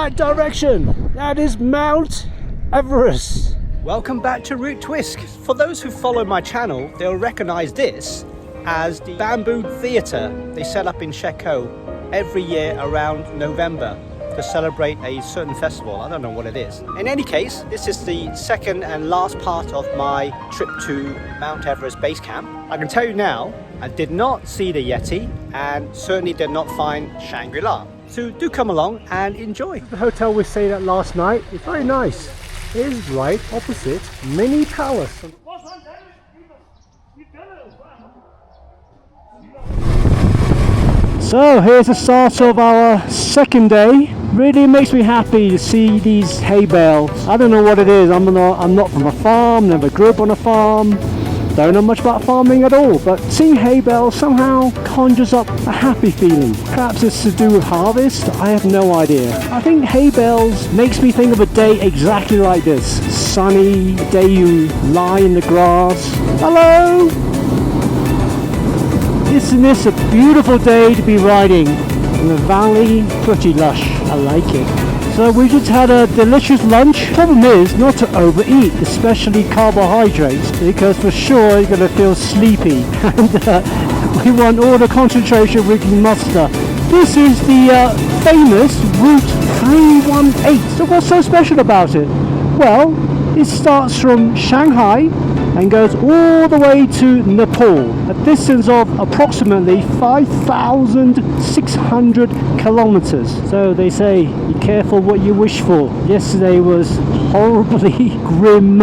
that direction. That is Mount Everest. Welcome back to Route Twisk. For those who follow my channel, they'll recognize this as the bamboo theatre they set up in Sheko every year around November to celebrate a certain festival. I don't know what it is. In any case, this is the second and last part of my trip to Mount Everest Base Camp. I can tell you now, I did not see the Yeti and certainly did not find Shangri-La. So do come along and enjoy. The hotel we stayed at last night is very nice. It is right opposite Mini Palace. So here's the start of our second day. Really makes me happy to see these hay bales. I don't know what it is. I'm not from a farm, never grew up on a farm. Don't know much about farming at all, but seeing hay bales somehow conjures up a happy feeling. Perhaps it's to do with harvest, I have no idea. I think hay bales makes me think of a day exactly like this. Sunny, a day you lie in the grass. Hello! Isn't this a beautiful day to be riding? In the valley, pretty lush, I like it. So we just had a delicious lunch. Problem is not to overeat, especially carbohydrates, because for sure you're going to feel sleepy. And we want all the concentration we can muster. This is the famous Route 318. So what's so special about it? Well, it starts from Shanghai and goes all the way to Nepal, a distance of approximately 5,600 kilometers. So they say, be careful what you wish for. Yesterday was horribly grim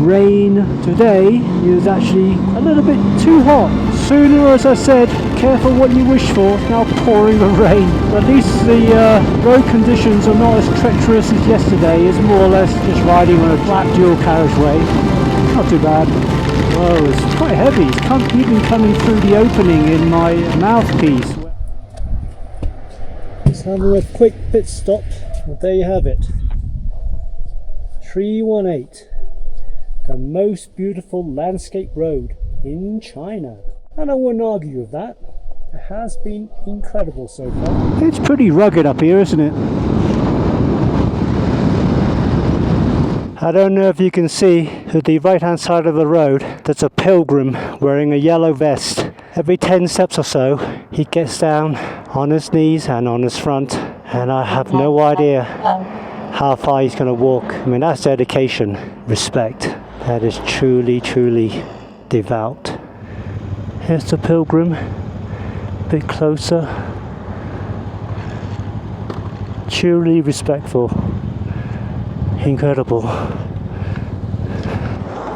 rain. Today it was actually a little bit too hot. Sooner, as I said, careful what you wish for, now pouring the rain. But at least the road conditions are not as treacherous as yesterday. It's more or less just riding on a flat dual carriageway. Not too bad. Whoa, it's quite heavy. It's even coming through the opening in my mouthpiece. Just having a quick pit stop. Well, there you have it. 318. The most beautiful landscape road in China. And I wouldn't argue with that. It has been incredible so far. It's pretty rugged up here, isn't it? I don't know if you can see to the right hand side of the road, there's a pilgrim wearing a yellow vest. Every 10 steps or so, he gets down on his knees and on his front, and I have no idea how far he's going to walk. I mean, that's dedication, respect. That is truly, truly devout. Here's the pilgrim, a bit closer. Truly respectful. Incredible.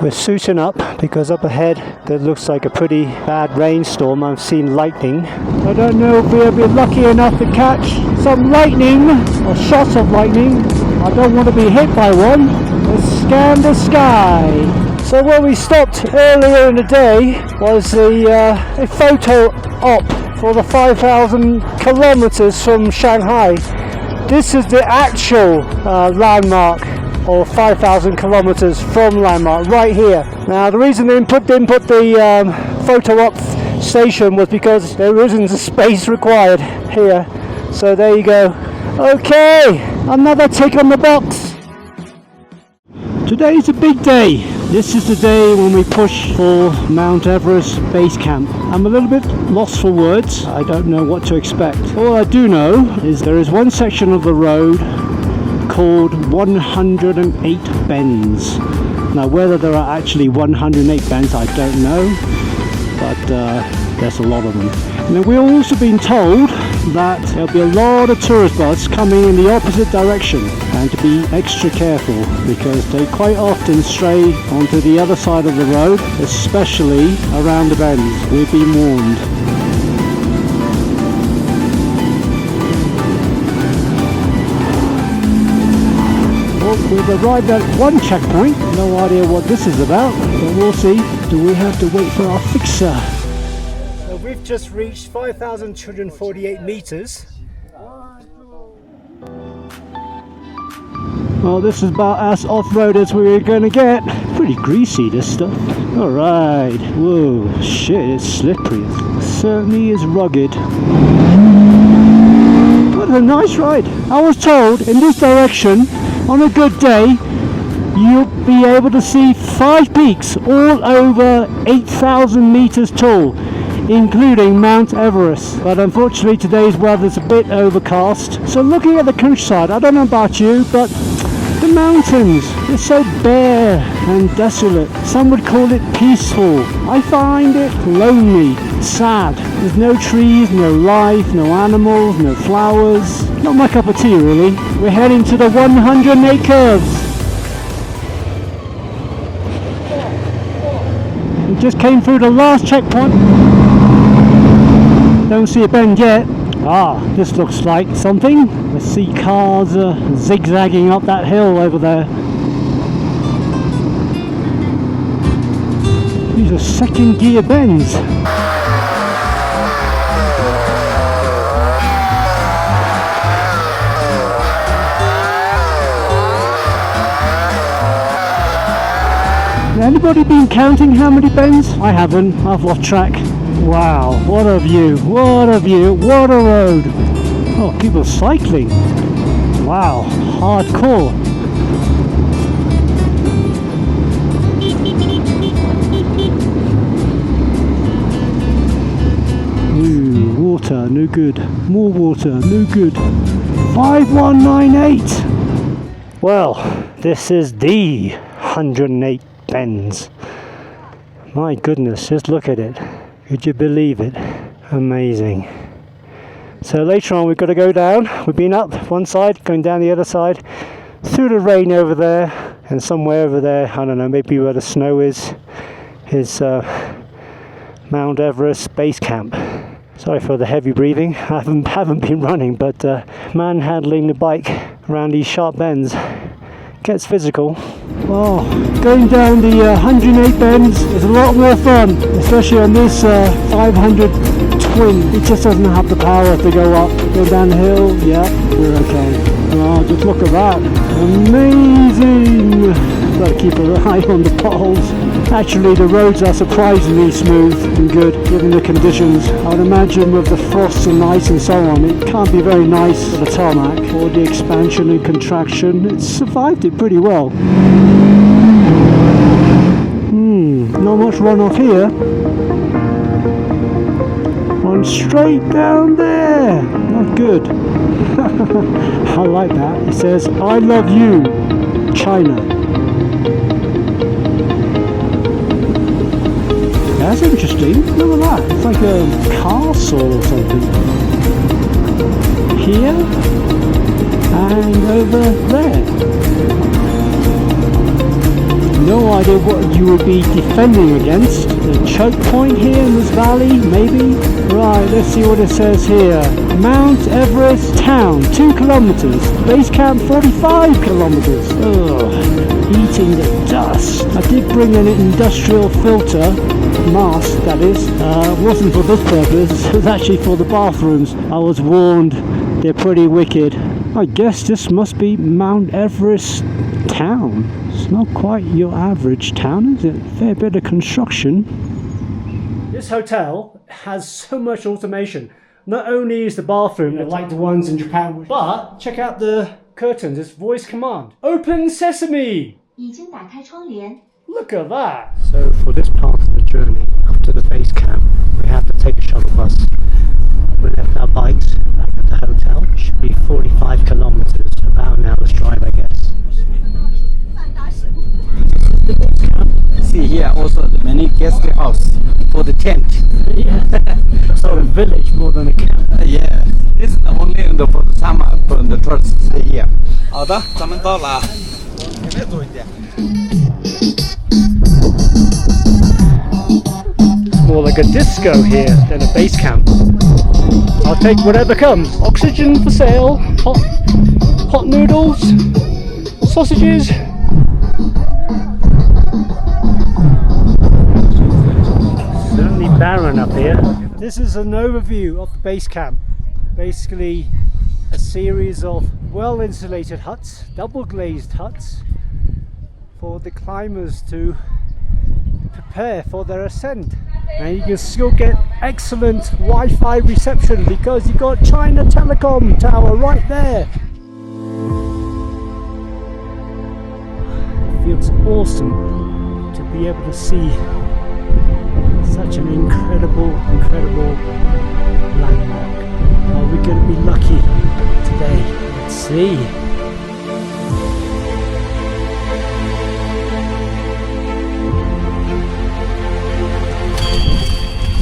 We're suiting up because up ahead there looks like a pretty bad rainstorm. I've seen lightning. I don't know if we'll be lucky enough to catch some lightning or shots of lightning. I don't want to be hit by one. Let's scan the sky. So where we stopped earlier in the day was a photo op for the 5,000 kilometers from Shanghai. This is the actual landmark, or 5,000 kilometers from landmark, right here. Now the reason they didn't put the photo op station was because there isn't a space required here. So there you go. Okay, another tick on the box. Today is a big day. This is the day when we push for Mount Everest Base Camp. I'm a little bit lost for words. I don't know what to expect. All I do know is there is one section of the road called 108 bends. Now whether there are actually 108 bends I don't know, but there's a lot of them. Now we've also been told that there'll be a lot of tourist buses coming in the opposite direction, and to be extra careful because they quite often stray onto the other side of the road, especially around the bends. We've been warned. Well, we've arrived at one checkpoint. No idea what this is about, but we'll see. Do we have to wait for our fixer? So we've just reached 5,248 meters. Well, this is about as off-road as we were going to get. Pretty greasy, this stuff. Alright. Whoa, shit, it's slippery. It certainly is rugged. But What a nice ride. I was told in this direction, on a good day, you'll be able to see 5 peaks all over 8,000 meters tall, including Mount Everest. But unfortunately today's weather's a bit overcast. So looking at the countryside, I don't know about you, but the mountains, they're so bare and desolate. Some would call it peaceful. I find it lonely, sad. There's no trees, no life, no animals, no flowers. Not my cup of tea really. We're heading to the 108 curves. We just came through the last checkpoint. Don't see a bend yet. Ah, this looks like something. I see cars zigzagging up that hill over there. These are second gear bends. Anybody been counting how many bends? I haven't, I've lost track. Wow, what a view, what a view, what a road. Oh, people cycling. Wow, hardcore. Ooh, water, no good. More water, no good. 5198. Well, this is the 108 bends. My goodness, just look at it. Could you believe it? Amazing. So later on we've got to go down. We've been up one side, going down the other side, through the rain over there, and somewhere over there, I don't know, maybe where the snow is Mount Everest Base Camp. Sorry for the heavy breathing. I haven't been running, but manhandling the bike around these sharp bends gets physical. Oh, going down the 108 bends is a lot more fun, especially on this 500 twin. It just doesn't have the power to go up. Go down the hill, yeah, we're okay. Oh, just look at that. Amazing! Got to keep an eye on the potholes. Actually, the roads are surprisingly smooth and good, given the conditions. I would imagine with the frost and ice and so on, it can't be very nice for the tarmac, or the expansion and contraction. It's survived it pretty well. Not much runoff here. One straight down there. Not good. I like that. It says, I love you, China. That's interesting. Look at that. It's like a castle or something. Here and over there. No idea what you would be defending against. A choke point here in this valley, maybe? Right, let's see what it says here. Mount Everest Town, 2 kilometers. Base camp, 45 kilometers. Ugh, eating the dust. I did bring an industrial filter, mask that is. Wasn't for this purpose, it was actually for the bathrooms. I was warned, they're pretty wicked. I guess this must be Mount Everest Town. It's not quite your average town, is it? Fair bit of construction. This hotel has so much automation. Not only is the bathroom like the ones in Japan, but check out the curtains. It's voice command. Open sesame! 已经打开窗帘. Look at that! So for this part of the journey up to the base camp, we have to take a shuttle bus. We left our bikes back at the hotel. It should be 45 kilometers, about an hour's drive, I guess. See here also the many guest house for the tent. Yeah, sort of village more than a camp. Yeah, this is only for the summer for the tourists stay here. 好的，咱们到了。前面坐一点。 More like a disco here than a base camp. I'll take whatever comes. Oxygen for sale, hot noodles, sausages. Certainly barren up here. This is an overview of the base camp. Basically a series of well insulated huts, double glazed huts for the climbers to prepare for their ascent. And you can still get excellent Wi-Fi reception because you've got China Telecom Tower right there. It feels awesome to be able to see such an incredible landmark. Are we going to be lucky today? Let's see.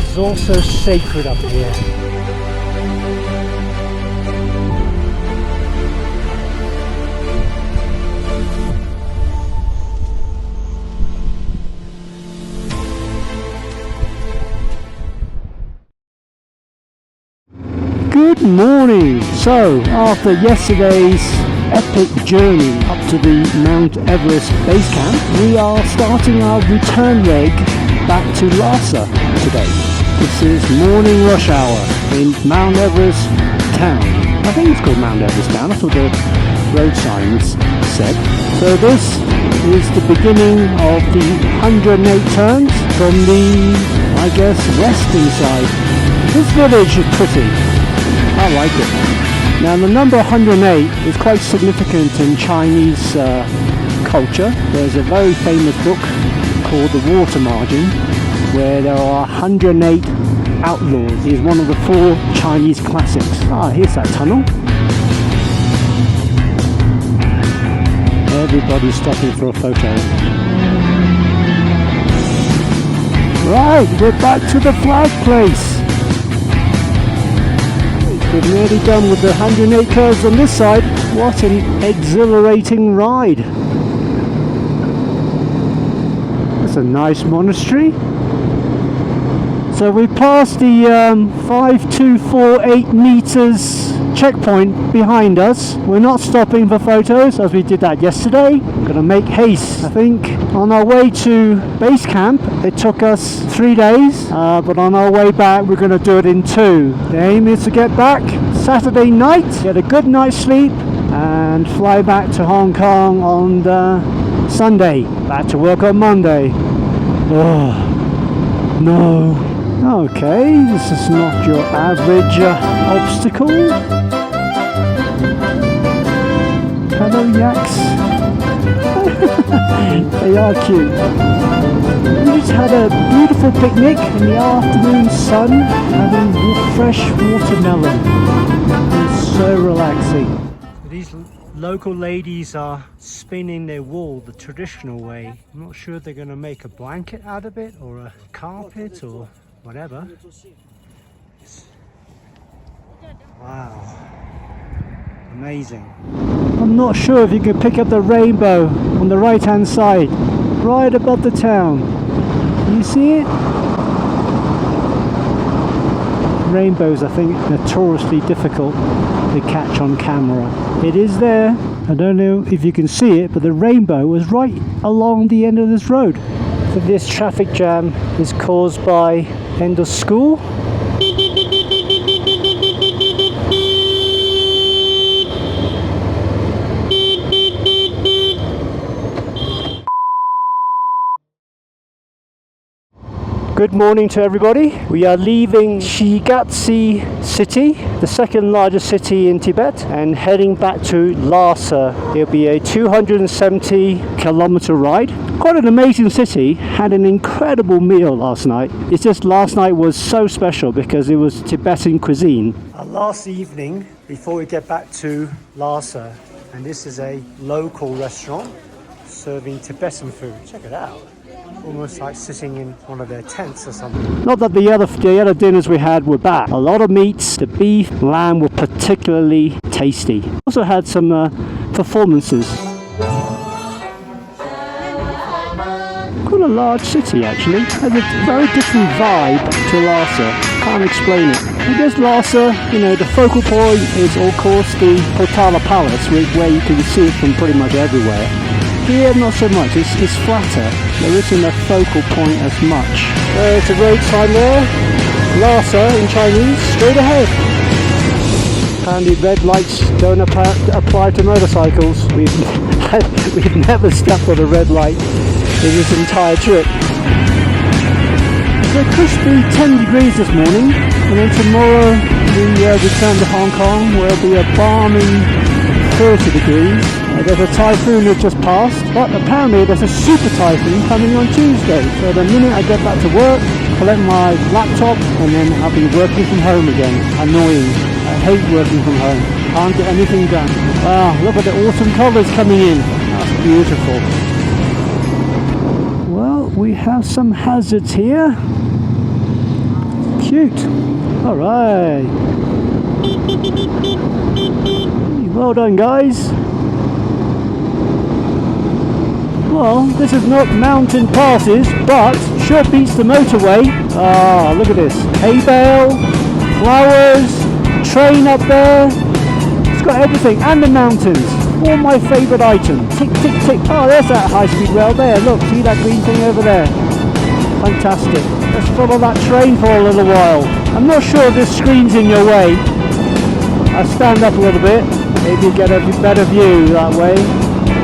It's also sacred up here. Good morning! So, after yesterday's epic journey up to the Mount Everest Base Camp, we are starting our return leg back to Lhasa today. This is morning rush hour in Mount Everest town. I think it's called Mount Everest town, that's what the road signs said. So this is the beginning of the 108 turns from the, I guess, western side. This village is pretty. I like it. Now the number 108 is quite significant in Chinese culture. There's a very famous book called The Water Margin where there are 108 outlaws. He's one of the 4 Chinese classics. Ah, here's that tunnel. Everybody's stopping for a photo. Right, we're back to the flag place. We're nearly done with the 108 curves on this side. What an exhilarating ride. That's a nice monastery. So we passed the 5248 meters checkpoint behind us. We're not stopping for photos as we did that yesterday. Gonna make haste. I think on our way to base camp it took us 3 days, but on our way back we're gonna do it in 2. The aim is to get back Saturday night, get a good night's sleep and fly back to Hong Kong on Sunday. Back to work on Monday. Oh no. Okay, this is not your average obstacle. Hello yaks. They are cute. We just had a beautiful picnic in the afternoon sun, having fresh watermelon. It's so relaxing. These local ladies are spinning their wool the traditional way. I'm not sure if they're going to make a blanket out of it or a carpet or whatever. Wow. Amazing. I'm not sure if you can pick up the rainbow on the right hand side, right above the town. Can you see it? Rainbows, I think, notoriously difficult to catch on camera. It is there. I don't know if you can see it, but the rainbow was right along the end of this road. So this traffic jam is caused by end of school. Good morning to everybody. We are leaving Shigatse city, the second largest city in Tibet, and heading back to Lhasa. It'll be a 270 kilometer ride. Quite an amazing city. Had an incredible meal last night. It's just last night was so special because it was Tibetan cuisine. Our last evening before we get back to Lhasa, and this is a local restaurant serving Tibetan food. Check it out. Almost like sitting in one of their tents or something. Not that the other dinners we had were bad. A lot of meats, the beef, lamb were particularly tasty. Also had some performances. Quite a large city actually. Has a very different vibe to Lhasa. Can't explain it. I guess Lhasa, the focal point is of course the Potala Palace, where you can see it from pretty much everywhere. Here, not so much. It's flatter. There isn't a focal point as much. There's a road sign there. Lhasa in Chinese, straight ahead. Apparently red lights don't apply to motorcycles. We've never stepped on a red light in this entire trip. a crispy 10 degrees this morning, and then tomorrow we return to Hong Kong where it'll be a balmy 30 degrees. There's a typhoon that just passed, but apparently there's a super typhoon coming on Tuesday. So the minute I get back to work, collect my laptop, and then I'll be working from home again. Annoying. I hate working from home. Can't get anything done. Wow, look at the autumn colours coming in. That's beautiful. Well, we have some hazards here. Cute. Alright. Well done, guys. Well, this is not mountain passes, but sure beats the motorway. Ah, look at this. Hay bale, flowers, train up there. It's got everything, and the mountains. All my favourite items. Tick, tick, tick. Oh, there's that high-speed rail there. Look, see that green thing over there? Fantastic. Let's follow that train for a little while. I'm not sure if this screen's in your way. I'll stand up a little bit. Maybe get a better view that way.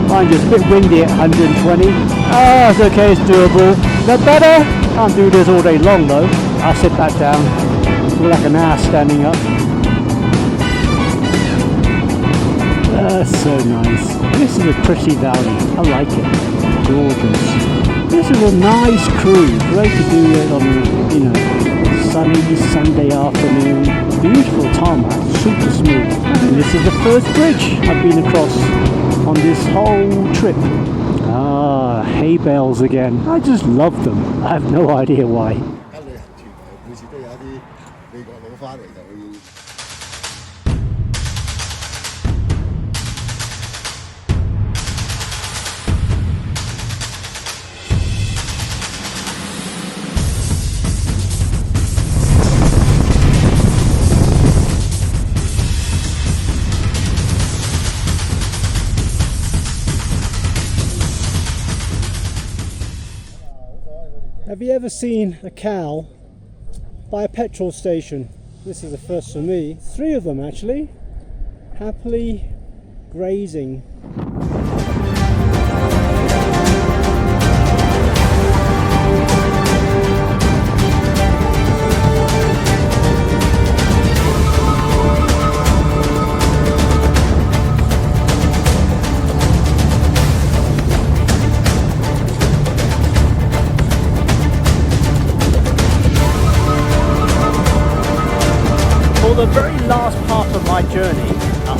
Mind you, it's a bit windy at 120. Ah, it's okay, it's doable. Is that better? Can't do this all day long though. I'll sit back down. I feel like an ass standing up. That's so nice. This is a pretty valley. I like it. Gorgeous. This is a nice cruise. Great to do it on a, sunny Sunday afternoon. Beautiful tarmac, super smooth. And this is the first bridge I've been across on this whole trip. Ah, hay bales again. I just love them. I have no idea why. Have you ever seen a cow by a petrol station? This is the first for me. 3 of them actually, happily grazing. For the very last part of my journey,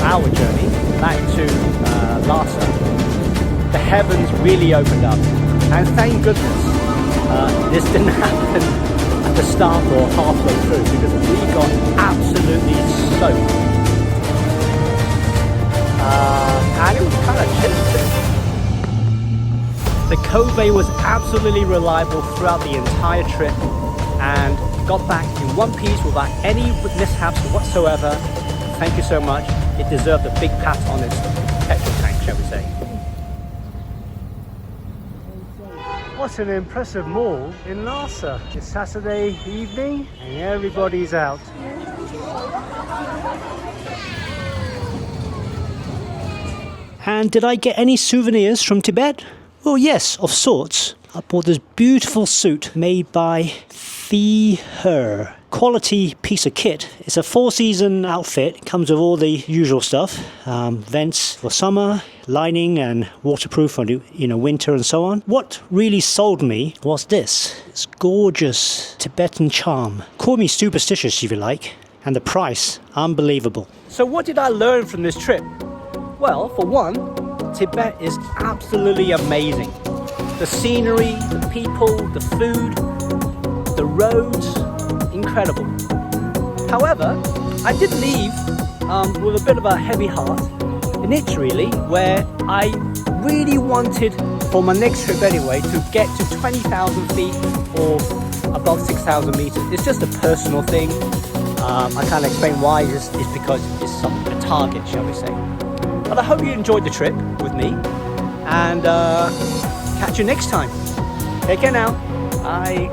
our journey, back to Lhasa, the heavens really opened up. And thank goodness this didn't happen at the start or halfway through, because we got absolutely soaked. And it was kind of chilly too. The Kobe was absolutely reliable throughout the entire trip, and got back in one piece without any mishaps whatsoever. Thank you so much. It deserved a big pat on its petrol tank, shall we say. What an impressive mall in Lhasa. It's Saturday evening and everybody's out. And did I get any souvenirs from Tibet? Well, yes, of sorts. I bought this beautiful suit made by Her. Quality piece of kit. It's a 4-season outfit. Comes with all the usual stuff. Vents for summer, lining and waterproof for winter and so on. What really sold me was this. It's gorgeous Tibetan charm. Call me superstitious if you like. And the price, unbelievable. So what did I learn from this trip? Well, for one, Tibet is absolutely amazing. The scenery, the people, the food, the roads, incredible. However, I did leave with a bit of a heavy heart in it really, where I really wanted, for my next trip anyway, to get to 20,000 feet or above 6,000 meters. It's just a personal thing. I can't explain why, it's because it's a target, shall we say. But I hope you enjoyed the trip with me, and catch you next time. Take care now. Bye.